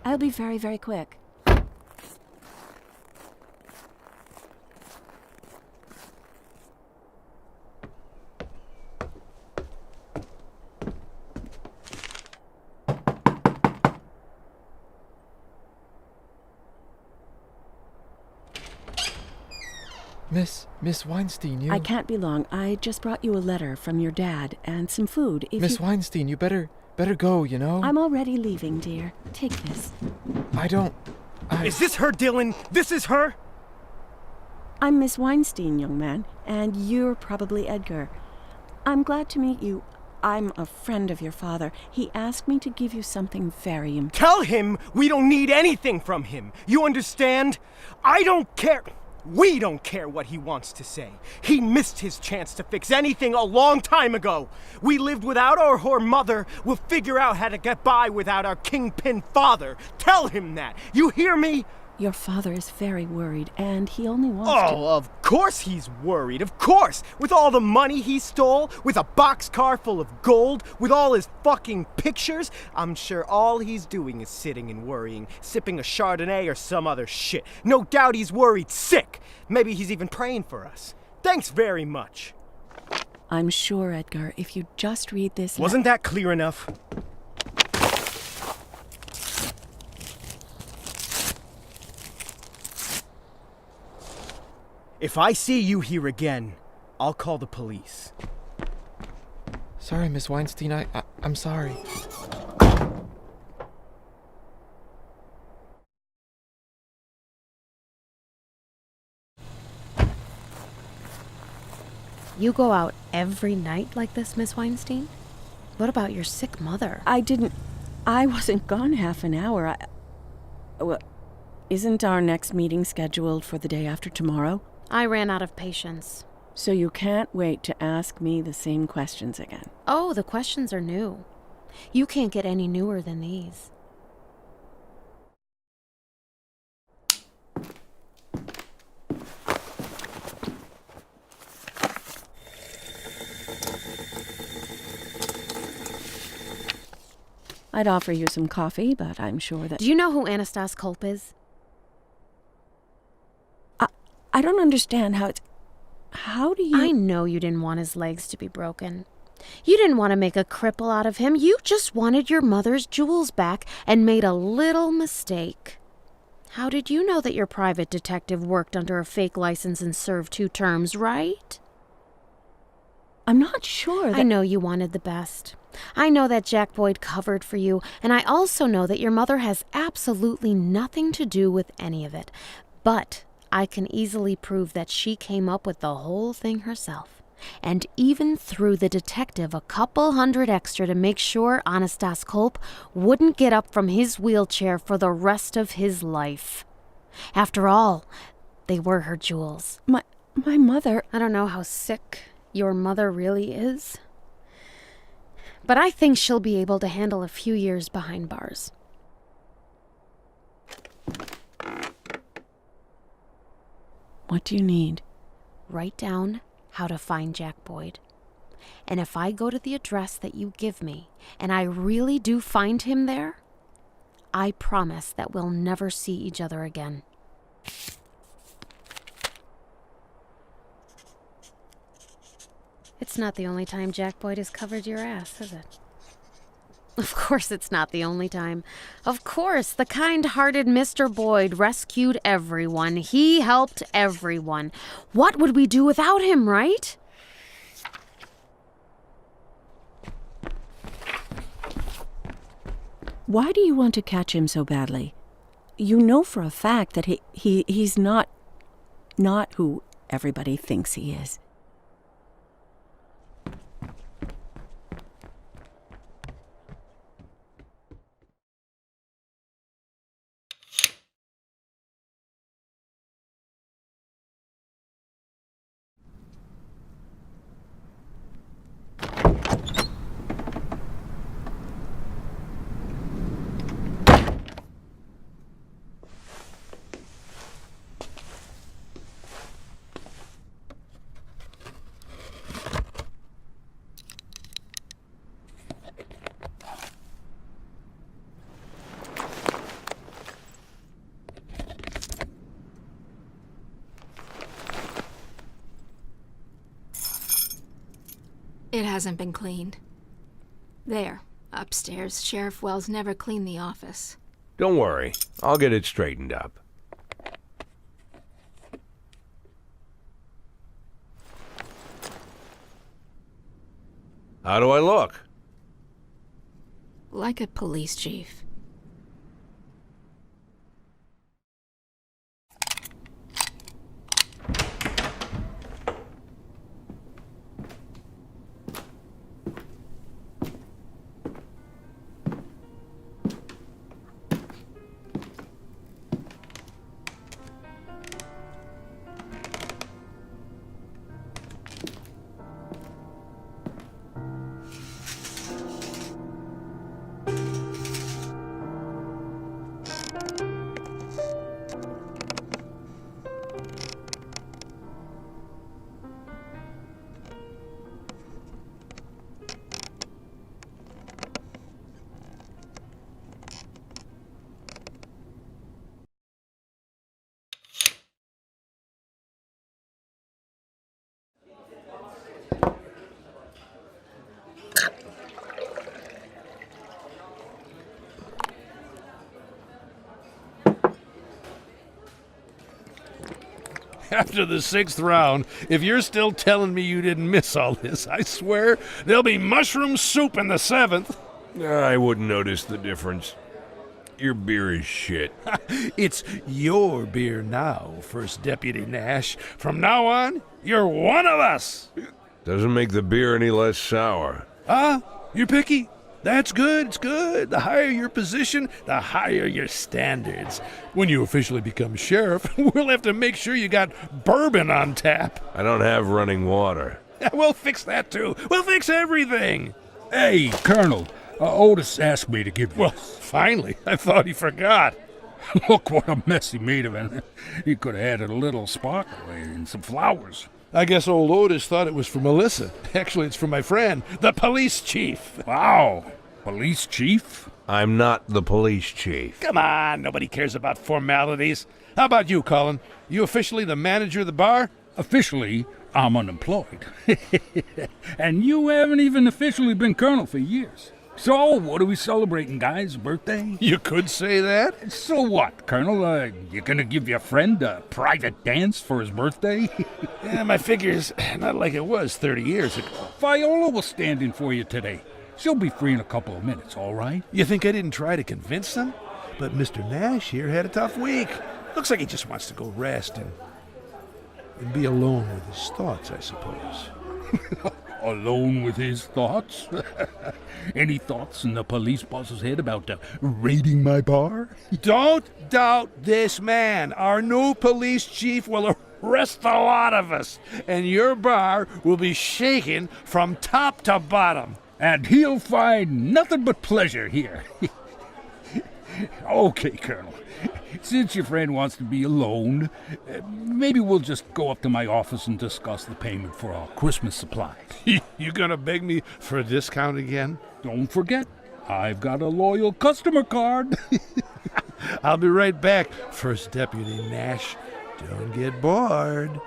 I'll be very, very quick. Miss Weinstein, you... I can't be long. I just brought you a letter from your dad and some food. Miss Weinstein, you better go, you know? I'm already leaving, dear. Take this. Is this her, Dylan? This is her? I'm Miss Weinstein, young man, and you're probably Edgar. I'm glad to meet you. I'm a friend of your father. He asked me to give you something very important. Tell him we don't need anything from him. You understand? I don't care. We don't care what he wants to say. He missed his chance to fix anything a long time ago. We lived without our whore mother. We'll figure out how to get by without our kingpin father. Tell him that. You hear me? Your father is very worried, and he only wants to... Oh, of course he's worried, of course! With all the money he stole, with a boxcar full of gold, with all his fucking pictures, I'm sure all he's doing is sitting and worrying, sipping a Chardonnay or some other shit. No doubt he's worried sick! Maybe he's even praying for us. Thanks very much. I'm sure, Edgar, if you just read this... Wasn't that clear enough? If I see you here again, I'll call the police. Sorry, Miss Weinstein, I'm sorry. You go out every night like this, Miss Weinstein? What about your sick mother? I wasn't gone half an hour. Well, isn't our next meeting scheduled for the day after tomorrow? I ran out of patience. So you can't wait to ask me the same questions again? Oh, the questions are new. You can't get any newer than these. I'd offer you some coffee, but I'm sure that... Do you know who Anastas Culp is? I don't understand how it's... How do you... I know you didn't want his legs to be broken. You didn't want to make a cripple out of him. You just wanted your mother's jewels back and made a little mistake. How did you know that your private detective worked under a fake license and served 2 terms, right? I'm not sure that... I know you wanted the best. I know that Jack Boyd covered for you, and I also know that your mother has absolutely nothing to do with any of it. But I can easily prove that she came up with the whole thing herself, and even threw the detective a couple hundred extra to make sure Anastas Culp wouldn't get up from his wheelchair for the rest of his life. After all, they were her jewels. My mother... I don't know how sick your mother really is, but I think she'll be able to handle a few years behind bars. What do you need? Write down how to find Jack Boyd. And if I go to the address that you give me, and I really do find him there, I promise that we'll never see each other again. It's not the only time Jack Boyd has covered your ass, is it? Of course it's not the only time. Of course, the kind-hearted Mr. Boyd rescued everyone. He helped everyone. What would we do without him, right? Why do you want to catch him so badly? You know for a fact that he's not who everybody thinks he is. It hasn't been cleaned. There, upstairs, Sheriff Wells never cleaned the office. Don't worry, I'll get it straightened up. How do I look? Like a police chief. After the 6th round, if you're still telling me you didn't miss all this, I swear there'll be mushroom soup in the 7th. I wouldn't notice the difference. Your beer is shit. It's your beer now, First Deputy Nash. From now on, you're one of us. Doesn't make the beer any less sour. You're picky? That's good, it's good. The higher your position, the higher your standards. When you officially become sheriff, we'll have to make sure you got bourbon on tap. I don't have running water. We'll fix that too. We'll fix everything. Hey, Colonel, Otis asked me to give you Well, this. finally, I thought he forgot. Look what a mess he made of it. He could have added a little sparkle and some flowers. I guess old Otis thought it was for Melissa. Actually, it's for my friend, the police chief. Wow, police chief? I'm not the police chief. Come on, nobody cares about formalities. How about you, Colin? You officially the manager of the bar? Officially, I'm unemployed. And you haven't even officially been colonel for years. So, what are we celebrating, guys? Birthday? You could say that. So what, Colonel? You gonna give your friend a private dance for his birthday? Yeah, my figure's not like it was 30 years ago. Viola was standing for you today. She'll be free in a couple of minutes, all right? You think I didn't try to convince them? But Mr. Nash here had a tough week. Looks like he just wants to go rest and be alone with his thoughts, I suppose. Alone with his thoughts? Any thoughts in the police boss's head about raiding my bar? Don't doubt this man. Our new police chief will arrest a lot of us, and your bar will be shaken from top to bottom. And he'll find nothing but pleasure here. Okay, Colonel. Since your friend wants to be alone, maybe we'll just go up to my office and discuss the payment for our Christmas supplies. You gonna beg me for a discount again? Don't forget, I've got a loyal customer card. I'll be right back, First Deputy Nash. Don't get bored.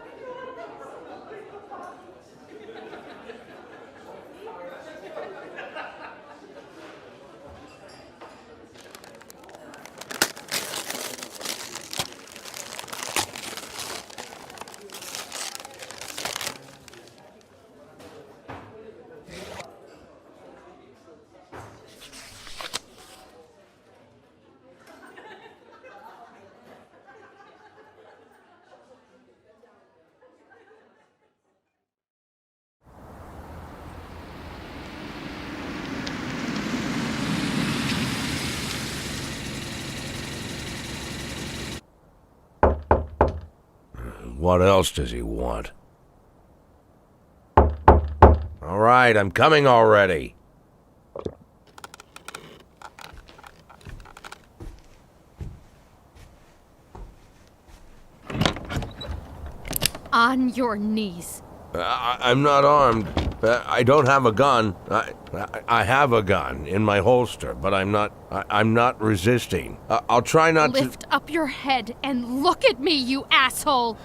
What else does he want? All right, I'm coming already. On your knees. I'm not armed. I don't have a gun. I have a gun in my holster, but I'm not resisting. I'll try not to... Lift up your head and look at me, you asshole!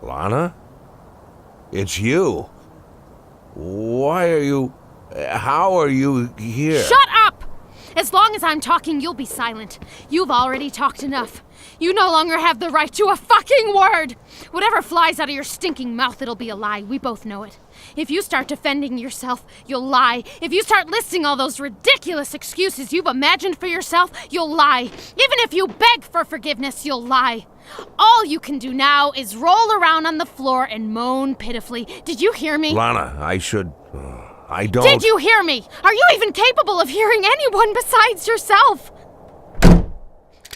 Lana? it's you. Why are you... How are you here? Shut up! As long as I'm talking, you'll be silent. You've already talked enough. You no longer have the right to a fucking word! Whatever flies out of your stinking mouth, it'll be a lie. We both know it. If you start defending yourself, you'll lie. If you start listing all those ridiculous excuses you've imagined for yourself, you'll lie. Even if you beg for forgiveness, you'll lie. All you can do now is roll around on the floor and moan pitifully. Did you hear me? Lana, I should... I don't... Did you hear me? Are you even capable of hearing anyone besides yourself?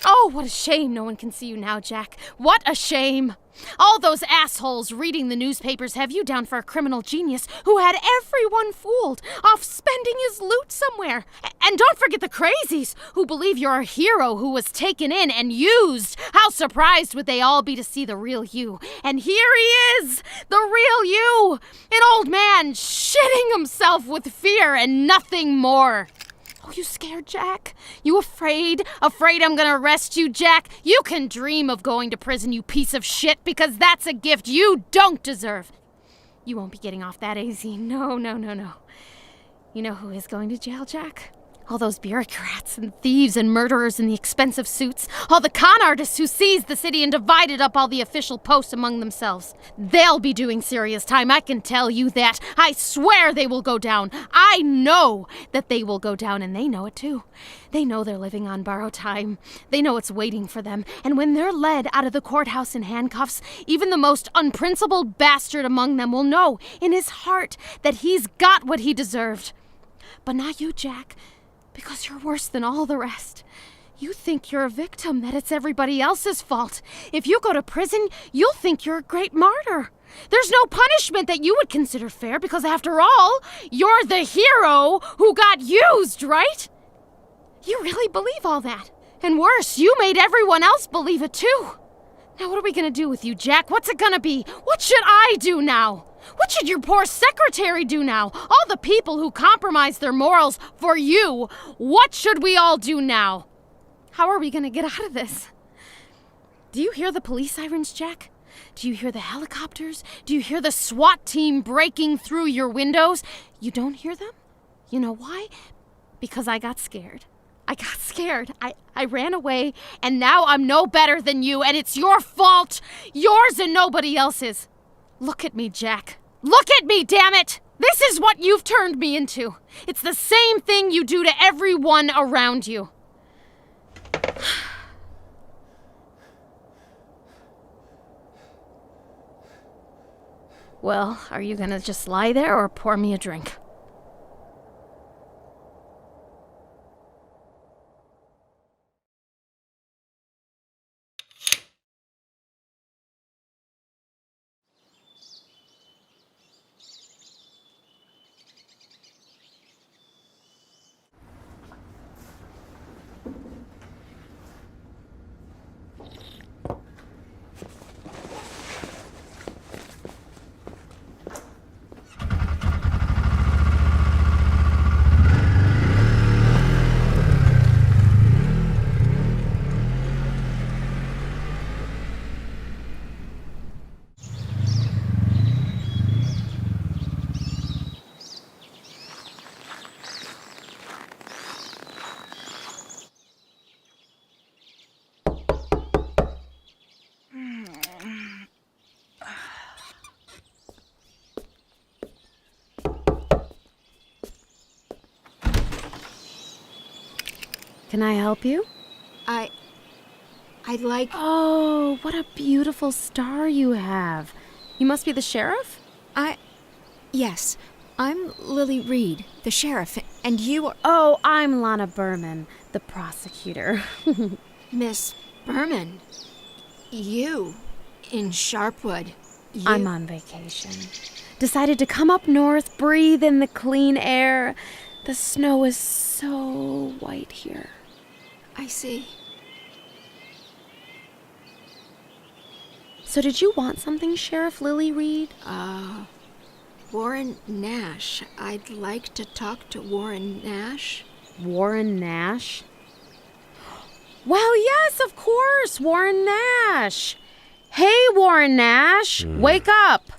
Oh, what a shame no one can see you now, Jack. What a shame. All those assholes reading the newspapers have you down for a criminal genius who had everyone fooled, off spending his loot somewhere. And don't forget the crazies who believe you're a hero who was taken in and used. How surprised would they all be to see the real you? And here he is, the real you, an old man shitting himself with fear and nothing more. Oh, you scared, Jack? You afraid? Afraid I'm gonna arrest you, Jack? You can dream of going to prison, you piece of shit, because that's a gift you don't deserve. You won't be getting off that easy. No. You know who is going to jail, Jack? All those bureaucrats and thieves and murderers in the expensive suits. All the con artists who seized the city and divided up all the official posts among themselves. They'll be doing serious time, I can tell you that. I swear they will go down. I know that they will go down, and they know it too. They know they're living on borrowed time. They know it's waiting for them. And when they're led out of the courthouse in handcuffs, even the most unprincipled bastard among them will know in his heart that he's got what he deserved. But not you, Jack. Because you're worse than all the rest. You think you're a victim, that it's everybody else's fault. If you go to prison, you'll think you're a great martyr. There's no punishment that you would consider fair because, after all, you're the hero who got used, right? You really believe all that. And worse, you made everyone else believe it too. Now what are we gonna do with you, Jack? What's it gonna be? What should I do now? What should your poor secretary do now? All the people who compromised their morals for you. What should we all do now? How are we going to get out of this? Do you hear the police sirens, Jack? Do you hear the helicopters? Do you hear the SWAT team breaking through your windows? You don't hear them? You know why? Because I got scared. I ran away, and now I'm no better than you, and it's your fault. Yours and nobody else's. Look at me, Jack. Look at me, damn it! This is what you've turned me into. It's the same thing you do to everyone around you. Well, are you gonna just lie there or pour me a drink? Can I help you? I'd like... Oh, what a beautiful star you have. You must be the sheriff? Yes. I'm Lily Reed, the sheriff, and you are... Oh, I'm Lana Berman, the prosecutor. Miss Berman. You, in Sharpwood. I'm on vacation. Decided to come up north, breathe in the clean air. The snow is so white here. I see. So did you want something, Sheriff Lily Reed? Warren Nash. I'd like to talk to Warren Nash. Warren Nash? Well, yes, of course, Warren Nash. Hey, Warren Nash, wake up.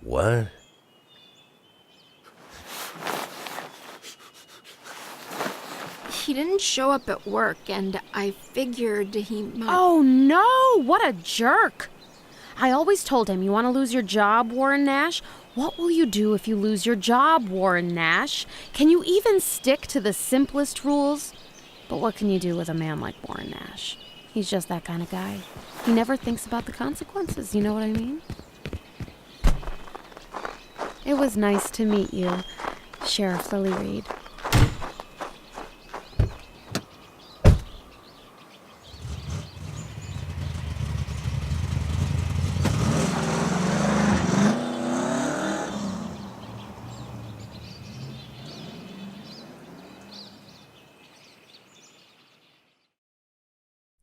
What? He didn't show up at work, and I figured he might... Oh no, what a jerk. I always told him, you want to lose your job, Warren Nash? What will you do if you lose your job, Warren Nash? Can you even stick to the simplest rules? But what can you do with a man like Warren Nash? He's just that kind of guy. He never thinks about the consequences, you know what I mean? It was nice to meet you, Sheriff Lily Reed.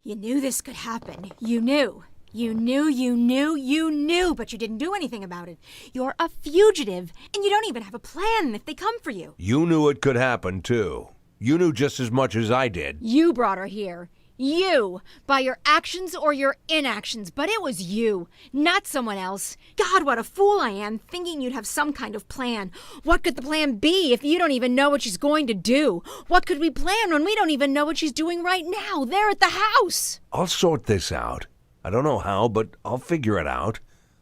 You knew this could happen. You knew, but you didn't do anything about it. You're a fugitive, and you don't even have a plan if they come for you. You knew it could happen, too. You knew just as much as I did. You brought her here. You, by your actions or your inactions, but it was you, not someone else. God, what a fool I am, thinking you'd have some kind of plan. What could the plan be if you don't even know what she's going to do? What could we plan when we don't even know what she's doing right now, there at the house? I'll sort this out. I don't know how, but I'll figure it out.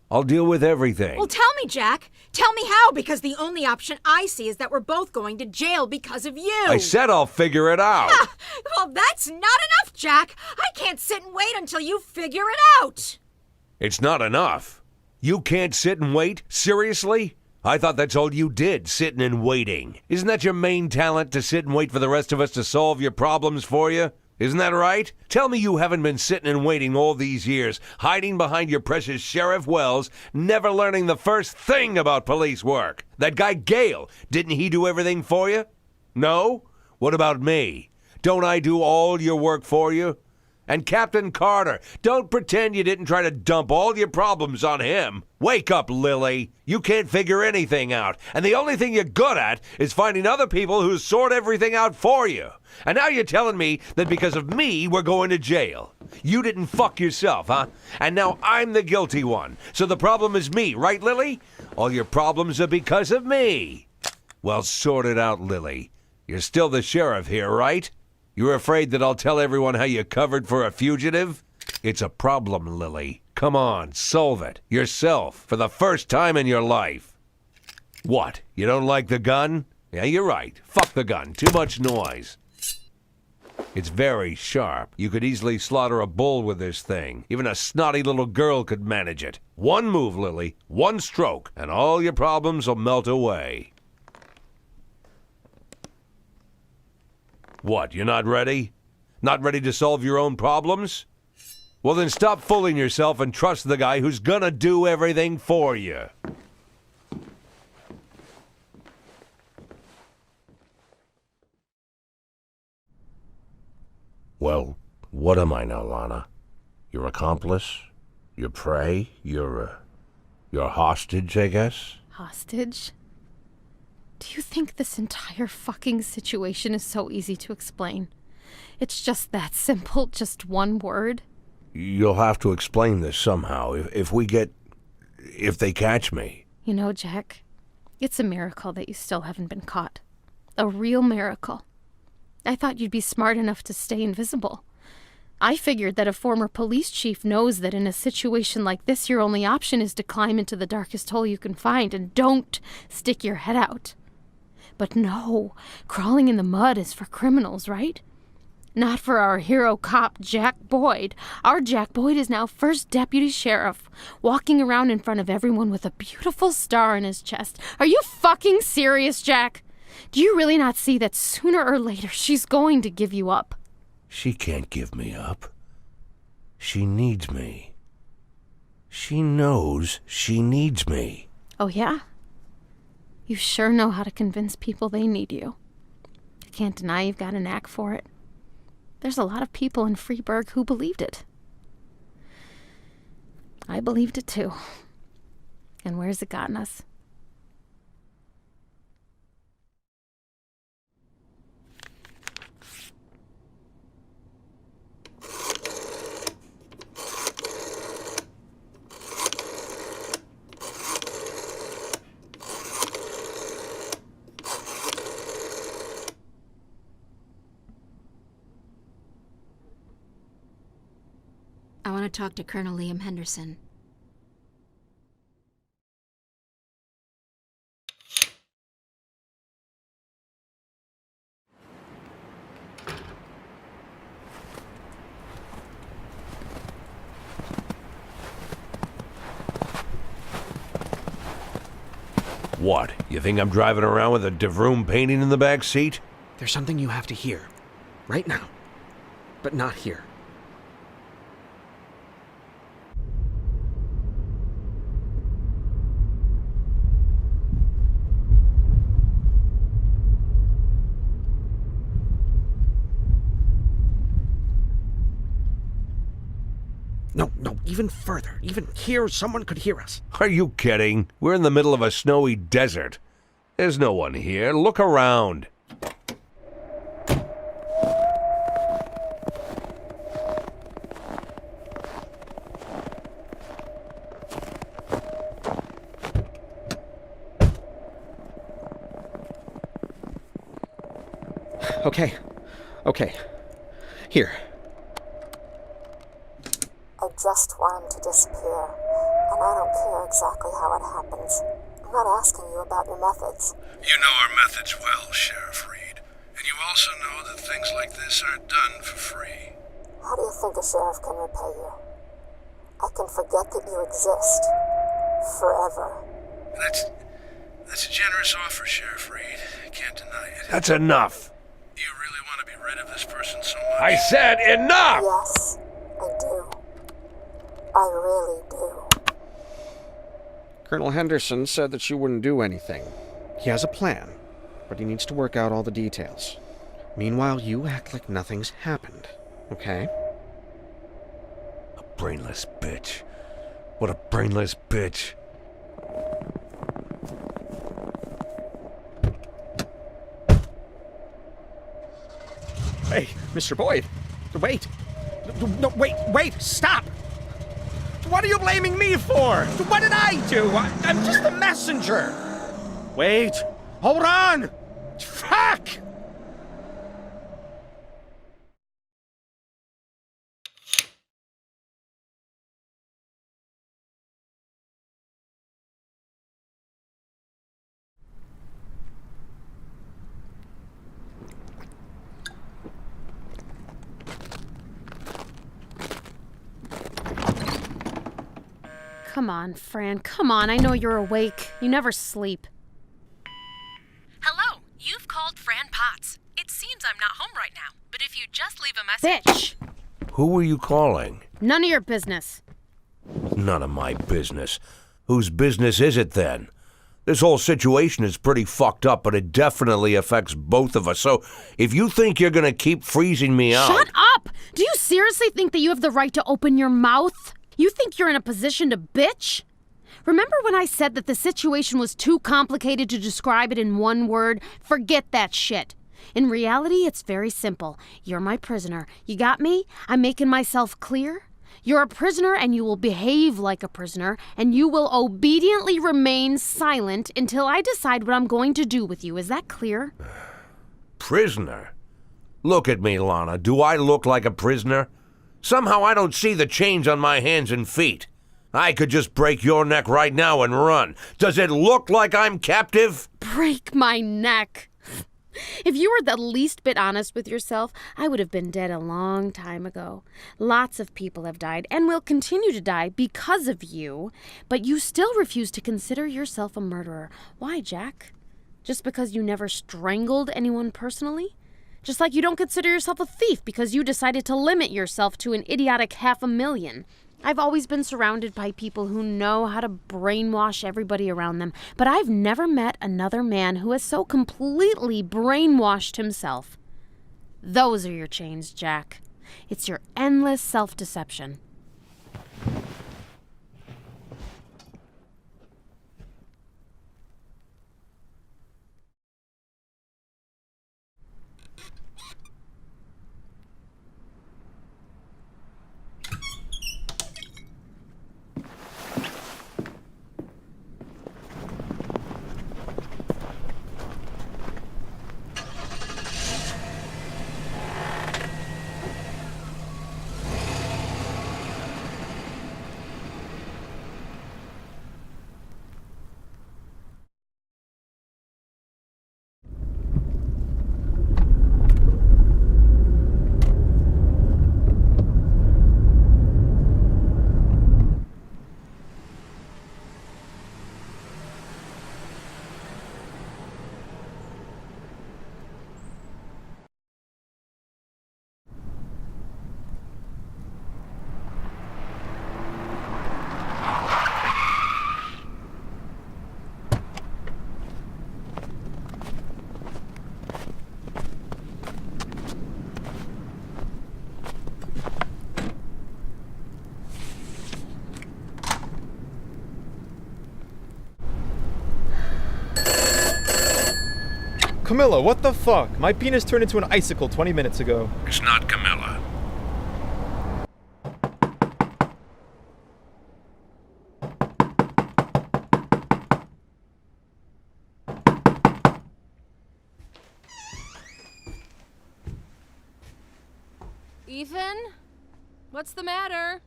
I'll deal with everything. Well, tell me, Jack. Tell me how, because the only option I see is that we're both going to jail because of you. I said I'll figure it out. Well, that's not enough, Jack. I can't sit and wait until you figure it out. It's not enough. You can't sit and wait? Seriously? I thought that's all you did, sitting and waiting. Isn't that your main talent, to sit and wait for the rest of us to solve your problems for you? Isn't that right? Tell me you haven't been sitting and waiting all these years, hiding behind your precious Sheriff Wells, never learning the first thing about police work. That guy Gale, didn't he do everything for you? No? What about me? Don't I do all your work for you? And Captain Carter, don't pretend you didn't try to dump all your problems on him. Wake up, Lily. You can't figure anything out, and the only thing you're good at is finding other people who sort everything out for you. And now you're telling me that because of me, we're going to jail. You didn't fuck yourself, huh? And now I'm the guilty one. So the problem is me, right, Lily? All your problems are because of me. Well, sort it out, Lily. You're still the sheriff here, right? You're afraid that I'll tell everyone how you covered for a fugitive? It's a problem, Lily. Come on, solve it. Yourself, for the first time in your life. What, you don't like the gun? Yeah, you're right. Fuck the gun. Too much noise. It's very sharp. You could easily slaughter a bull with this thing. Even a snotty little girl could manage it. One move, Lily. One stroke, and all your problems will melt away. What, you're not ready? Not ready to solve your own problems? Well, then stop fooling yourself and trust the guy who's gonna do everything for you. Well, what am I now, Lana? Your accomplice? Your prey? Your hostage, I guess? Hostage? Do you think this entire fucking situation is so easy to explain? It's just that simple, just one word? You'll have to explain this somehow, if they catch me. You know, Jack, it's a miracle that you still haven't been caught. A real miracle. I thought you'd be smart enough to stay invisible. I figured that a former police chief knows that in a situation like this, your only option is to climb into the darkest hole you can find and don't stick your head out. But no, crawling in the mud is for criminals, right? Not for our hero cop, Jack Boyd. Our Jack Boyd is now first deputy sheriff, walking around in front of everyone with a beautiful star on his chest. Are you fucking serious, Jack? Do you really not see that sooner or later she's going to give you up? She can't give me up. She needs me. She knows she needs me. Oh, yeah? You sure know how to convince people they need you. I can't deny you've got a knack for it. There's a lot of people in Freeburg who believed it. I believed it too. And where's it gotten us? I want to talk to Colonel Liam Henderson. What? You think I'm driving around with a DeVroom painting in the back seat? There's something you have to hear. Right now. But not here. No, even further. Even here, someone could hear us. Are you kidding? We're in the middle of a snowy desert. There's no one here. Look around. Okay. Here. I just want him to disappear, and I don't care exactly how it happens. I'm not asking you about your methods. You know our methods well, Sheriff Reed. And you also know that things like this aren't done for free. How do you think a sheriff can repay you? I can forget that you exist. Forever. That's a generous offer, Sheriff Reed. I can't deny it. That's enough. You really want to be rid of this person so much? I said enough! Yes, I do. I really do. Colonel Henderson said that you wouldn't do anything. He has a plan, but he needs to work out all the details. Meanwhile, you act like nothing's happened, okay? A brainless bitch. What a brainless bitch. Hey, Mr. Boyd, wait. No, wait, stop! What are you blaming me for? What did I do? I'm just a messenger. Wait. Hold on. Fuck! Come on, Fran, come on. I know you're awake. You never sleep. Hello, you've called Fran Potts. It seems I'm not home right now, but if you just leave a message... Bitch! Who were you calling? None of your business. None of my business. Whose business is it then? This whole situation is pretty fucked up, but it definitely affects both of us. So if you think you're gonna keep freezing me out... Shut up! Do you seriously think that you have the right to open your mouth? You think you're in a position to bitch? Remember when I said that the situation was too complicated to describe it in one word? Forget that shit. In reality, it's very simple. You're my prisoner. You got me? I'm making myself clear? You're a prisoner and you will behave like a prisoner, and you will obediently remain silent until I decide what I'm going to do with you. Is that clear? Prisoner? Look at me, Lana. Do I look like a prisoner? Somehow I don't see the chains on my hands and feet. I could just break your neck right now and run. Does it look like I'm captive? Break my neck. If you were the least bit honest with yourself, I would have been dead a long time ago. Lots of people have died and will continue to die because of you, but you still refuse to consider yourself a murderer. Why, Jack? Just because you never strangled anyone personally? Just like you don't consider yourself a thief because you decided to limit yourself to an idiotic $500,000. I've always been surrounded by people who know how to brainwash everybody around them, but I've never met another man who has so completely brainwashed himself. Those are your chains, Jack. It's your endless self-deception. Camilla, what the fuck? My penis turned into an icicle 20 minutes ago. It's not Camilla. Ethan? What's the matter?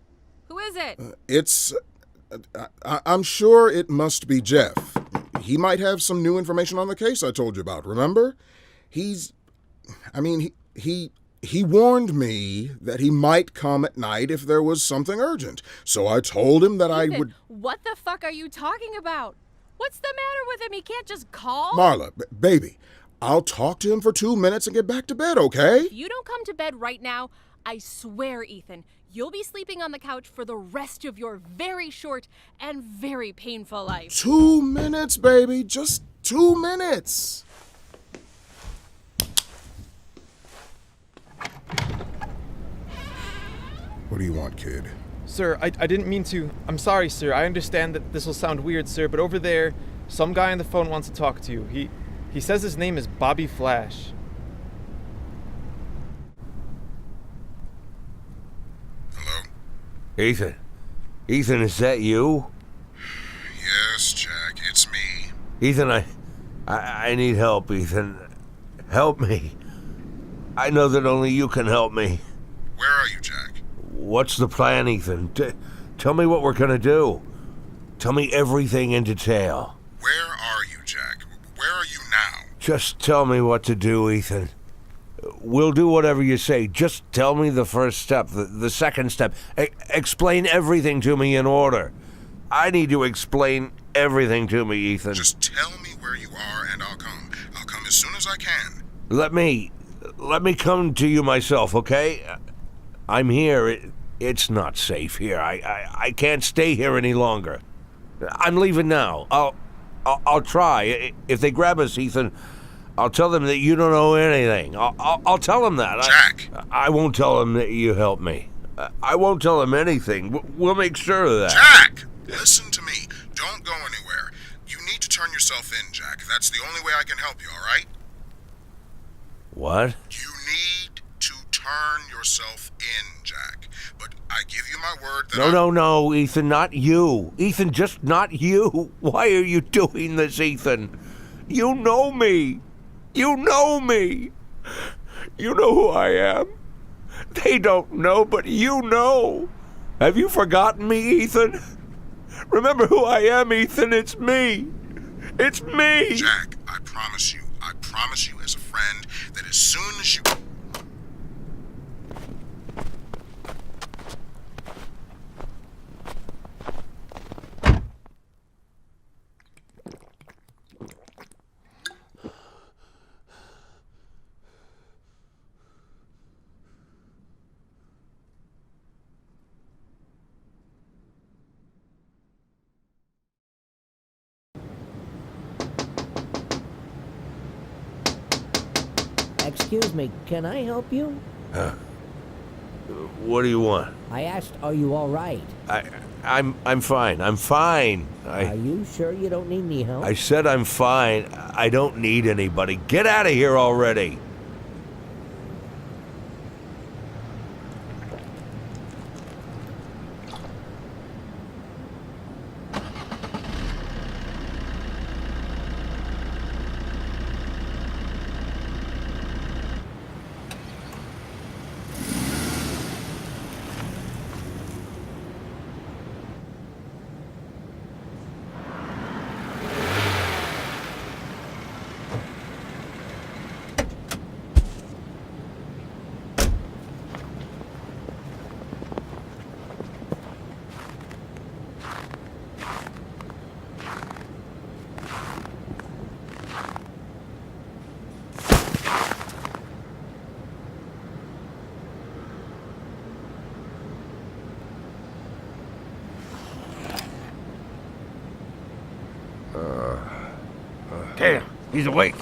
Who is it? I'm sure it must be Jeff. He might have some new information on the case I told you about, remember? He warned me that he might come at night if there was something urgent. So I told him that Ethan, I would... What the fuck are you talking about? What's the matter with him? He can't just call? Marla, baby, I'll talk to him for 2 minutes and get back to bed, okay? If you don't come to bed right now, I swear, Ethan, you'll be sleeping on the couch for the rest of your very short and very painful life. 2 minutes, baby. Just 2 minutes. What do you want, kid? Sir, I didn't mean to. I'm sorry, sir. I understand that this will sound weird, sir, but over there, some guy on the phone wants to talk to you. He says his name is Bobby Flash. Hello? Ethan? Ethan, is that you? Yes, Jack, it's me. Ethan, I need help, Ethan. Help me. I know that only you can help me. Where are you, Jack? What's the plan, Ethan? Tell me what we're gonna do. Tell me everything in detail. Where are you, Jack? Where are you now? Just tell me what to do, Ethan. We'll do whatever you say. Just tell me the first step, the second step. Explain everything to me in order. I need to explain everything to me, Ethan. Just tell me where you are and I'll come. I'll come as soon as I can. Let me come to you myself, okay? I'm here. It's not safe here. I can't stay here any longer. I'm leaving now. I'll try. If they grab us, Ethan, I'll tell them that you don't know anything. I'll tell them that. Jack! I won't tell them that you helped me. I won't tell them anything. We'll make sure of that. Jack! Listen to me. Don't go anywhere. You need to turn yourself in, Jack. That's the only way I can help you, all right? What? You need to turn yourself in, Jack. But I give you my word that No, Ethan, not you. Ethan, just not you. Why are you doing this, Ethan? You know me. You know me. You know who I am. They don't know, but you know. Have you forgotten me, Ethan? Remember who I am, Ethan. It's me. It's me. Jack, I promise you as a friend that as soon as you... Excuse me, can I help you? What do you want? I asked, are you all right? I'm fine. I'm fine. Are you sure you don't need any help? I said I'm fine. I don't need anybody. Get out of here already. Damn, he's awake.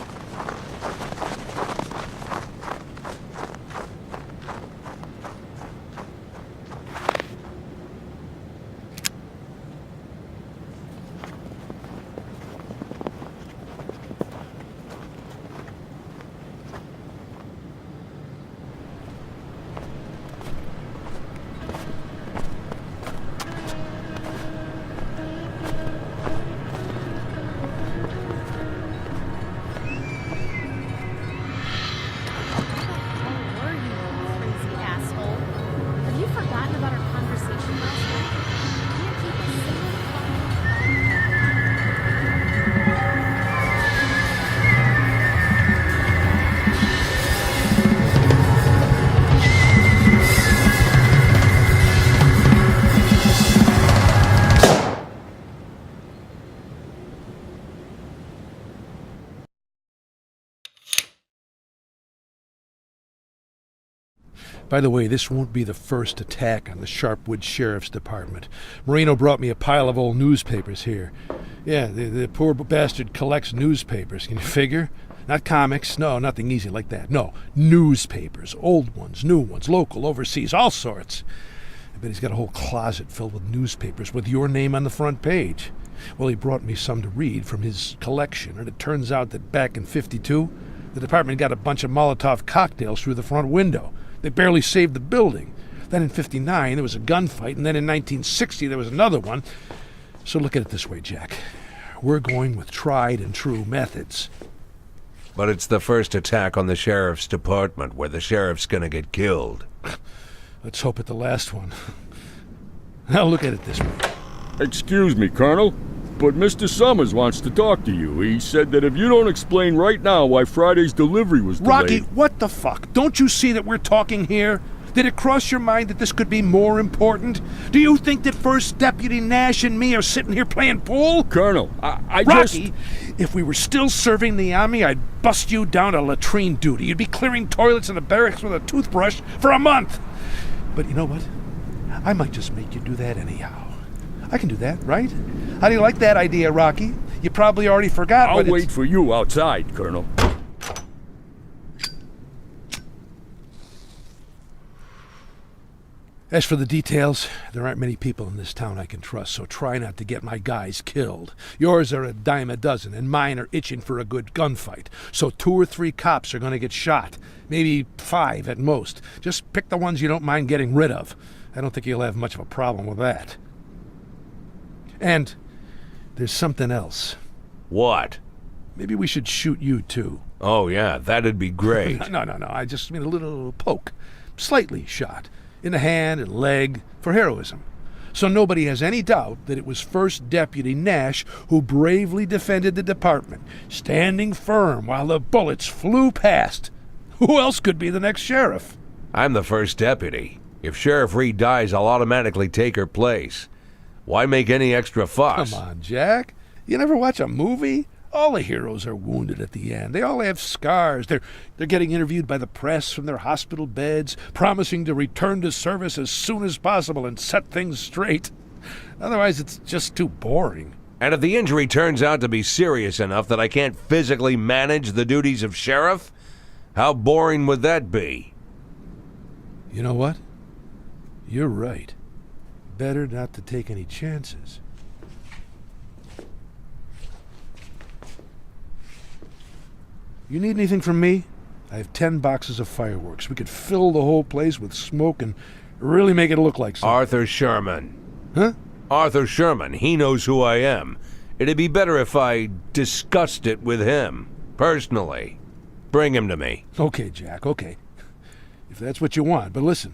By the way, this won't be the first attack on the Sharpwood Sheriff's Department. Marino brought me a pile of old newspapers here. Yeah, the poor bastard collects newspapers. Can you figure? Not comics. No, nothing easy like that. No, newspapers. Old ones, new ones, local, overseas, all sorts. I bet he's got a whole closet filled with newspapers with your name on the front page. Well, he brought me some to read from his collection, and it turns out that back in '52, the department got a bunch of Molotov cocktails through the front window. They barely saved the building. Then in '59, there was a gunfight, and then in 1960, there was another one. So look at it this way, Jack. We're going with tried and true methods. But it's the first attack on the sheriff's department where the sheriff's gonna get killed. Let's hope it's the last one. Now look at it this way. Excuse me, Colonel, but Mr. Summers wants to talk to you. He said that if you don't explain right now why Friday's delivery was delayed... Rocky, what the fuck? Don't you see that we're talking here? Did it cross your mind that this could be more important? Do you think that First Deputy Nash and me are sitting here playing pool? Colonel, I Rocky, if we were still serving the Army, I'd bust you down to latrine duty. You'd be clearing toilets in the barracks with a toothbrush for a month. But you know what? I might just make you do that anyhow. I can do that, right? How do you like that idea, Rocky? You probably already forgot I'll wait for you outside, Colonel. As for the details, there aren't many people in this town I can trust, so try not to get my guys killed. Yours are a dime a dozen, and mine are itching for a good gunfight. So 2 or 3 cops are going to get shot. Maybe 5 at most. Just pick the ones you don't mind getting rid of. I don't think you'll have much of a problem with that. And there's something else. What? Maybe we should shoot you, too. Oh, yeah, that'd be great. No. I just mean a little poke. Slightly shot. In the hand and leg, for heroism. So nobody has any doubt that it was First Deputy Nash who bravely defended the department, standing firm while the bullets flew past. Who else could be the next sheriff? I'm the first deputy. If Sheriff Reed dies, I'll automatically take her place. Why make any extra fuss? Come on, Jack. You never watch a movie? All the heroes are wounded at the end. They all have scars. They're getting interviewed by the press from their hospital beds, promising to return to service as soon as possible and set things straight. Otherwise, it's just too boring. And if the injury turns out to be serious enough that I can't physically manage the duties of sheriff, how boring would that be? You know what? You're right. Better not to take any chances. You need anything from me? I have 10 boxes of fireworks. We could fill the whole place with smoke and really make it look like something. Arthur Sherman. Huh? Arthur Sherman. He knows who I am. It'd be better if I discussed it with him, personally. Bring him to me. Okay, Jack, okay. If that's what you want. But listen,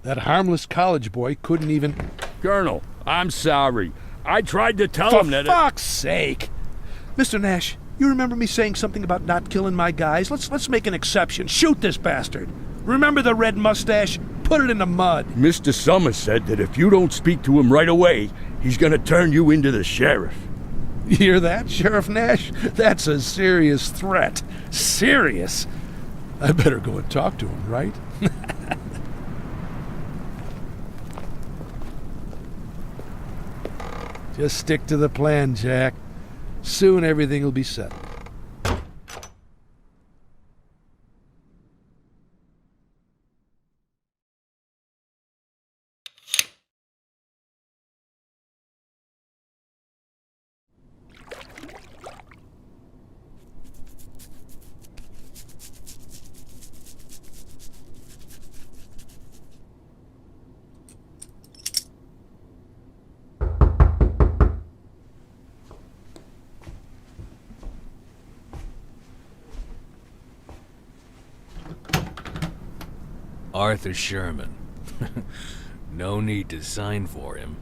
that harmless college boy couldn't even... Colonel, I'm sorry. I tried to tell him that... For fuck's sake! Mr. Nash, you remember me saying something about not killing my guys? Let's make an exception. Shoot this bastard. Remember the red mustache? Put it in the mud. Mr. Summers said that if you don't speak to him right away, he's gonna turn you into the sheriff. You hear that, Sheriff Nash? That's a serious threat. Serious. I better go and talk to him, right? Just stick to the plan, Jack. Soon everything will be settled. Arthur Sherman. No need to sign for him.